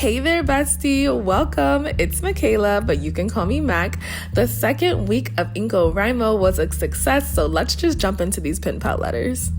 Hey there, bestie. Welcome. It's Michaela, but you can call me Mac. The second week of InCoWriMo was a success, so let's just jump into these pen pal letters.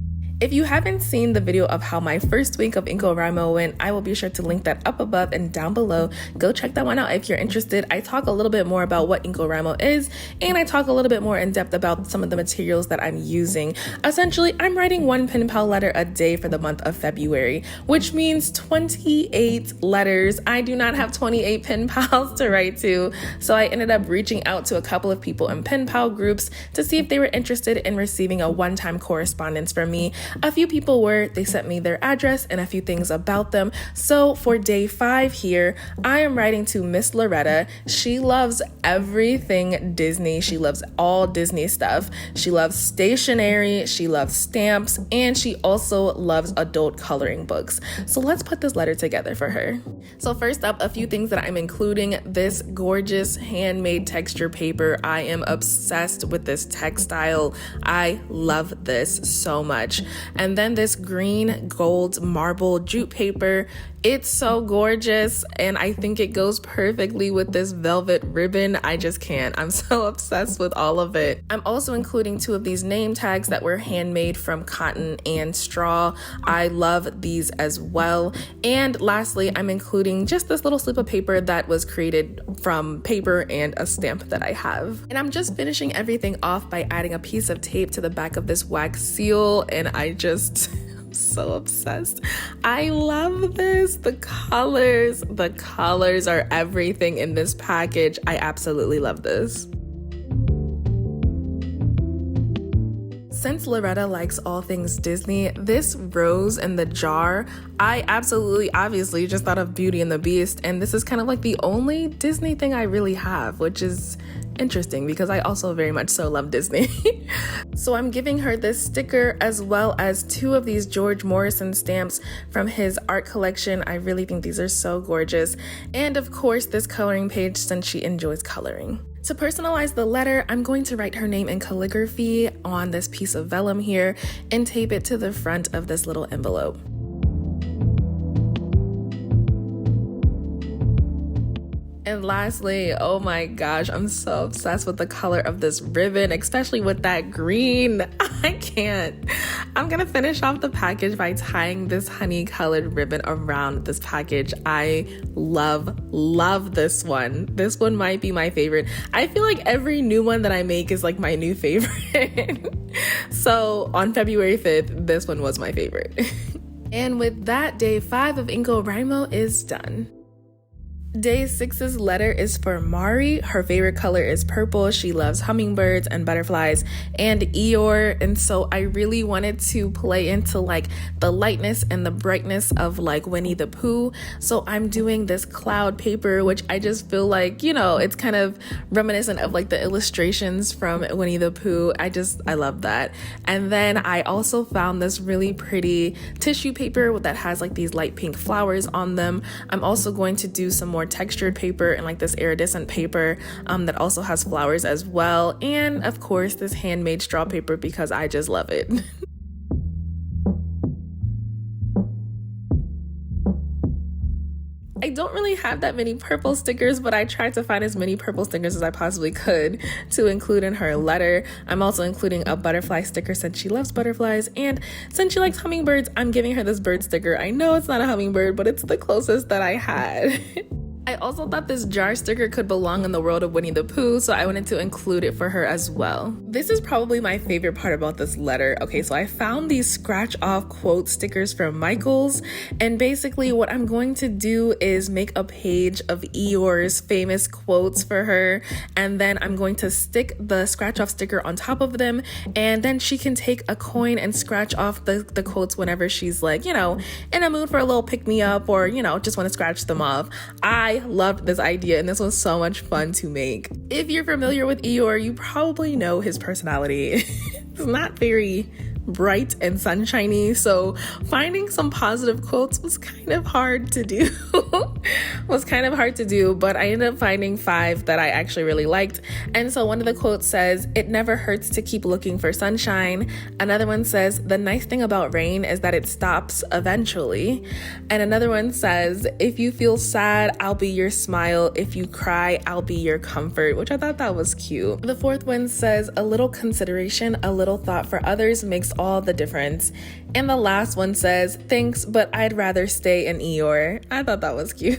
If you haven't seen the video of how my first week of InCoWriMo went, I will be sure to link that up above and down below. Go check that one out if you're interested. I talk a little bit more about what InCoWriMo is, and I talk a little bit more in depth about some of the materials that I'm using. Essentially, I'm writing one pen pal letter a day for the month of February, which means 28 letters. I do not have 28 pen pals to write to, so I ended up reaching out to a couple of people in pen pal groups to see if they were interested in receiving a one-time correspondence from me. A few people were. They sent me their address and a few things about them. So for day 5 here, I am writing to Miss Loretta. She loves everything Disney. She loves all Disney stuff. She loves stationery, she loves stamps, and she also loves adult coloring books. So let's put this letter together for her. So first up, a few things that I'm including: this gorgeous handmade texture paper. I am obsessed with this textile. I love this so much. And then this green gold marble jute paper. It's so gorgeous, and I think it goes perfectly with this velvet ribbon. I just can't. I'm so obsessed with all of it. I'm also including 2 of these name tags that were handmade from cotton and straw. I love these as well. And lastly, I'm including just this little slip of paper that was created from paper and a stamp that I have. And I'm just finishing everything off by adding a piece of tape to the back of this wax seal, and I just... so obsessed. I love this. The colors are everything in this package. I absolutely love this. Since Loretta likes all things Disney, this rose in the jar, I obviously just thought of Beauty and the Beast, and this is kind of like the only Disney thing I really have, which is interesting because I also very much so love Disney. So I'm giving her this sticker as well as 2 of these George Morrison stamps from his art collection. I really think these are so gorgeous. And of course, this coloring page since she enjoys coloring. To personalize the letter, I'm going to write her name in calligraphy on this piece of vellum here and tape it to the front of this little envelope. And lastly, oh my gosh, I'm so obsessed with the color of this ribbon, especially with that green. I can't. I'm gonna finish off the package by tying this honey colored ribbon around this package. I love this one. This one might be my favorite. I feel like every new one that I make is like my new favorite. So on February 5th, this one was my favorite. And with that, day 5 of InCoWriMo is done. Day 6's letter is for Mari. Her favorite color is purple. She loves hummingbirds and butterflies and Eeyore. And so I really wanted to play into like the lightness and the brightness of like Winnie the Pooh. So I'm doing this cloud paper, which I just feel like, you know, it's kind of reminiscent of like the illustrations from Winnie the Pooh. I love that. And then I also found this really pretty tissue paper that has like these light pink flowers on them. I'm also going to do some more textured paper and like this iridescent paper that also has flowers as well, and of course this handmade straw paper because I just love it. I don't really have that many purple stickers, but I tried to find as many purple stickers as I possibly could to include in her letter. I'm also including a butterfly sticker since she loves butterflies, and since she likes hummingbirds, I'm giving her this bird sticker. I know it's not a hummingbird, but it's the closest that I had. I also thought this jar sticker could belong in the world of Winnie the Pooh, so I wanted to include it for her as well. This is probably my favorite part about this letter. Okay, so I found these scratch off quote stickers from Michaels, and basically what I'm going to do is make a page of Eeyore's famous quotes for her, and then I'm going to stick the scratch off sticker on top of them, and then she can take a coin and scratch off the quotes whenever she's like, you know, in a mood for a little pick-me-up or, you know, just want to scratch them off. I loved this idea, and this was so much fun to make. If you're familiar with Eeyore, you probably know his personality. It's not very bright and sunshiny, so finding some positive quotes was kind of hard to do. was kind of hard to do, but I ended up finding 5 that I actually really liked. And so one of the quotes says, "It never hurts to keep looking for sunshine." Another one says, "The nice thing about rain is that it stops eventually." And another one says, "If you feel sad, I'll be your smile. If you cry, I'll be your comfort," which I thought that was cute. The 4th one says, "A little consideration, a little thought for others makes all the difference." And the last one says, "Thanks, but I'd rather stay in Eeyore." I thought that was cute.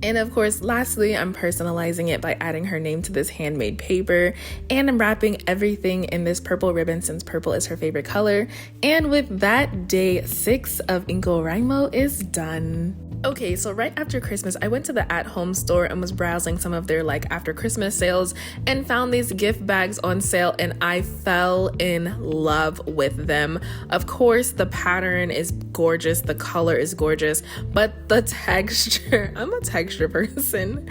And of course, lastly, I'm personalizing it by adding her name to this handmade paper, and I'm wrapping everything in this purple ribbon since purple is her favorite color. And with that, day 6 of InCoWriMo is done. Okay, so right after Christmas, I went to the at-home store and was browsing some of their after Christmas sales and found these gift bags on sale, and I fell in love with them. Of course, the pattern is gorgeous, the color is gorgeous, but the texture, I'm a texture person.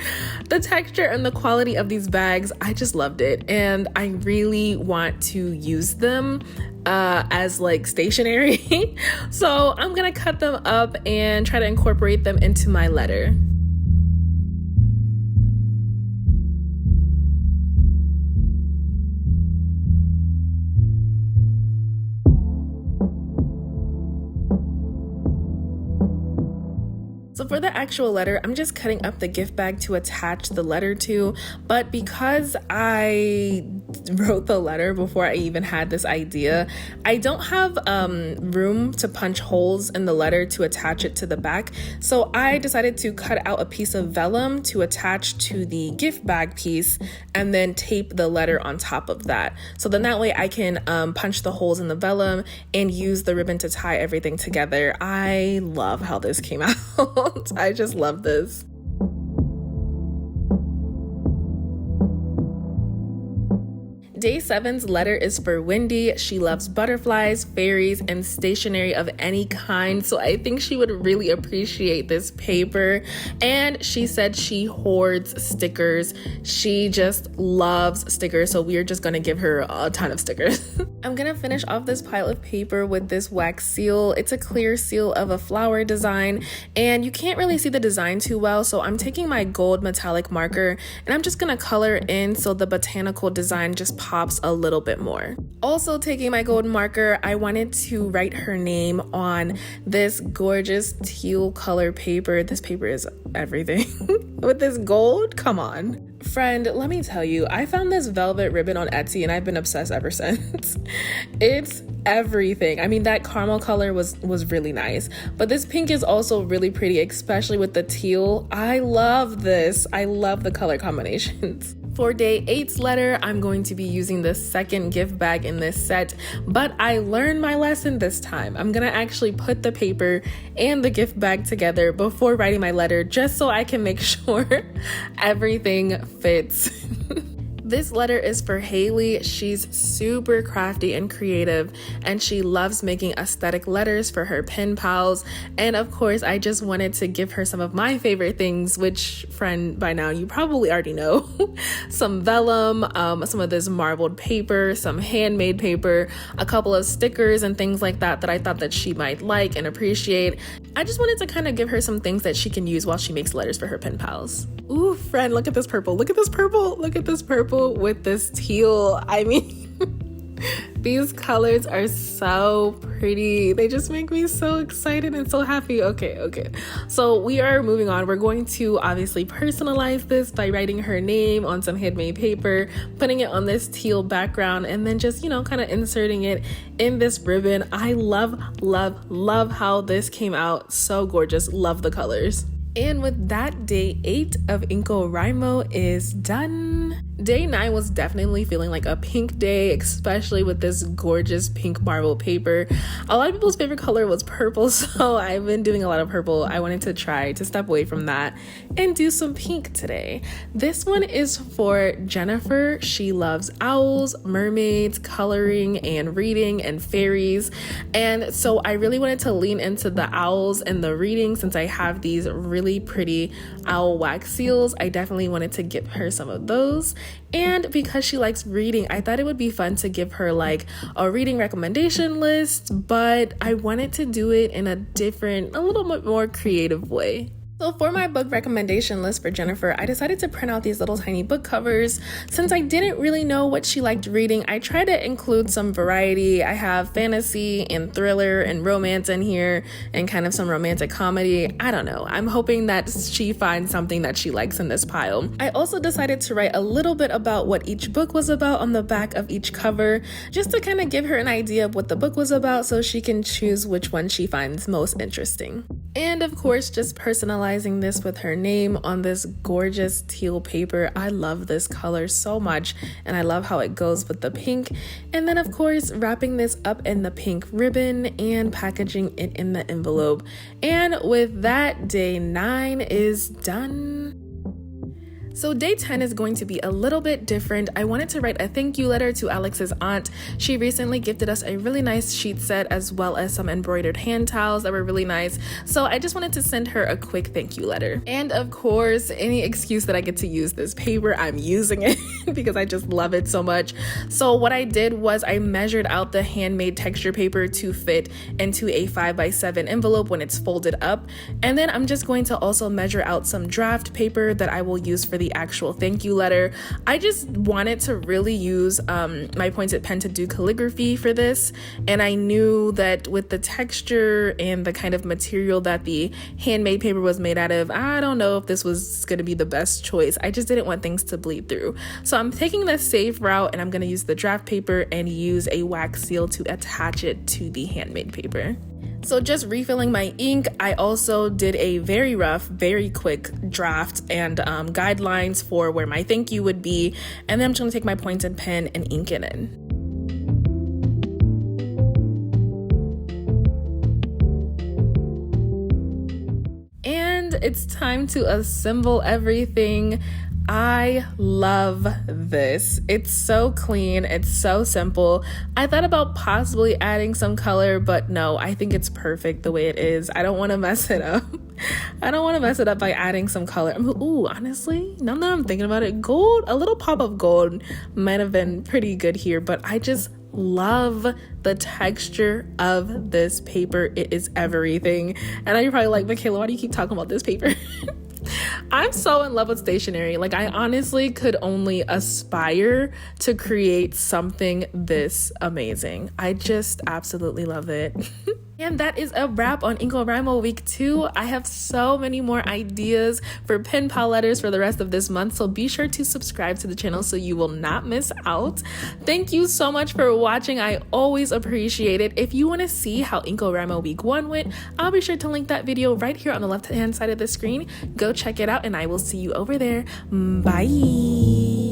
The texture and the quality of these bags, I just loved it, and I really want to use them as stationery. So I'm gonna cut them up and try to incorporate them into my letter. So for the actual letter, I'm just cutting up the gift bag to attach the letter to, but because I wrote the letter before I even had this idea, I don't have room to punch holes in the letter to attach it to the back. So I decided to cut out a piece of vellum to attach to the gift bag piece and then tape the letter on top of that. So then that way I can punch the holes in the vellum and use the ribbon to tie everything together. I love how this came out. I just love this. Day 7's letter is for Wendy. She loves butterflies, fairies, and stationery of any kind, so I think she would really appreciate this paper. And she said she hoards stickers. She just loves stickers, so we're just gonna give her a ton of stickers. I'm gonna finish off this pile of paper with this wax seal. It's a clear seal of a flower design, and you can't really see the design too well, so I'm taking my gold metallic marker and I'm just gonna color in so the botanical design just pops a little bit more. Also taking my gold marker, I wanted to write her name on this gorgeous teal color paper. This paper is everything. With this gold, come on. Friend, let me tell you, I found this velvet ribbon on Etsy and I've been obsessed ever since. It's everything. I mean, that caramel color was really nice, but this pink is also really pretty, especially with the teal. I love this. I love the color combinations. For day 8's letter, I'm going to be using the second gift bag in this set, but I learned my lesson this time. I'm gonna actually put the paper and the gift bag together before writing my letter, just so I can make sure everything fits. This letter is for Haley. She's super crafty and creative, and she loves making aesthetic letters for her pen pals. And of course, I just wanted to give her some of my favorite things, which, friend, by now you probably already know. Some vellum, some of this marbled paper, some handmade paper, a couple of stickers and things like that I thought that she might like and appreciate. I just wanted to kind of give her some things that she can use while she makes letters for her pen pals. Ooh, friend, look at this purple. Look at this purple. Look at this purple with this teal. I mean, these colors are so pretty. They just make me so excited and so happy. Okay. So we are moving on. We're going to obviously personalize this by writing her name on some handmade paper, putting it on this teal background, and then just, kind of inserting it in this ribbon. I love how this came out. So gorgeous. Love the colors. And with that, day 8 of InCoWriMo is done. Day 9 was definitely feeling like a pink day, especially with this gorgeous pink marble paper. A lot of people's favorite color was purple, so I've been doing a lot of purple. I wanted to try to step away from that and do some pink today. This one is for Jennifer. She loves owls, mermaids, coloring, and reading, and fairies. And so I really wanted to lean into the owls and the reading since I have these really pretty owl wax seals. I definitely wanted to give her some of those. And because she likes reading, I thought it would be fun to give her like a reading recommendation list, but I wanted to do it in a little bit more creative way. So for my book recommendation list for Jennifer, I decided to print out these little tiny book covers. Since I didn't really know what she liked reading, I tried to include some variety. I have fantasy and thriller and romance in here and kind of some romantic comedy. I don't know. I'm hoping that she finds something that she likes in this pile. I also decided to write a little bit about what each book was about on the back of each cover, just to kind of give her an idea of what the book was about so she can choose which one she finds most interesting. And of course, just personalizing this with her name on this gorgeous teal paper. I love this color so much, and I love how it goes with the pink. And then of course, wrapping this up in the pink ribbon and packaging it in the envelope. And with that, day 9 is done. So day 10 is going to be a little bit different. I wanted to write a thank you letter to Alex's aunt. She recently gifted us a really nice sheet set as well as some embroidered hand towels that were really nice. So I just wanted to send her a quick thank you letter. And of course, any excuse that I get to use this paper, I'm using it because I just love it so much. So what I did was I measured out the handmade texture paper to fit into a 5x7 envelope when it's folded up. And then I'm just going to also measure out some draft paper that I will use for the actual thank you letter. I just wanted to really use my pointed pen to do calligraphy for this, and I knew that with the texture and the kind of material that the handmade paper was made out of, I don't know if this was going to be the best choice. I just didn't want things to bleed through. So I'm taking the safe route, and I'm going to use the draft paper and use a wax seal to attach it to the handmade paper. So just refilling my ink, I also did a very rough, very quick draft and guidelines for where my thank you would be. And then I'm just gonna take my pointed pen and ink it in. And it's time to assemble everything. I love this. It's so clean. It's so simple. I thought about possibly adding some color, but no, I think it's perfect the way it is. I don't want to mess it up. I don't want to mess it up by adding some color. Ooh, honestly, now that I'm thinking about it, gold, a little pop of gold might have been pretty good here, but I just love the texture of this paper. It is everything. And you're probably like, Michaela, why do you keep talking about this paper? I'm so in love with stationery. Like, I honestly could only aspire to create something this amazing. I just absolutely love it. And that is a wrap on InCoWriMo week 2. I have so many more ideas for pen pal letters for the rest of this month, so be sure to subscribe to the channel so you will not miss out. Thank you so much for watching. I always appreciate it. If you want to see how InCoWriMo week 1 went, I'll be sure to link that video right here on the left hand side of the screen. Go check it out, and I will see you over there. Bye.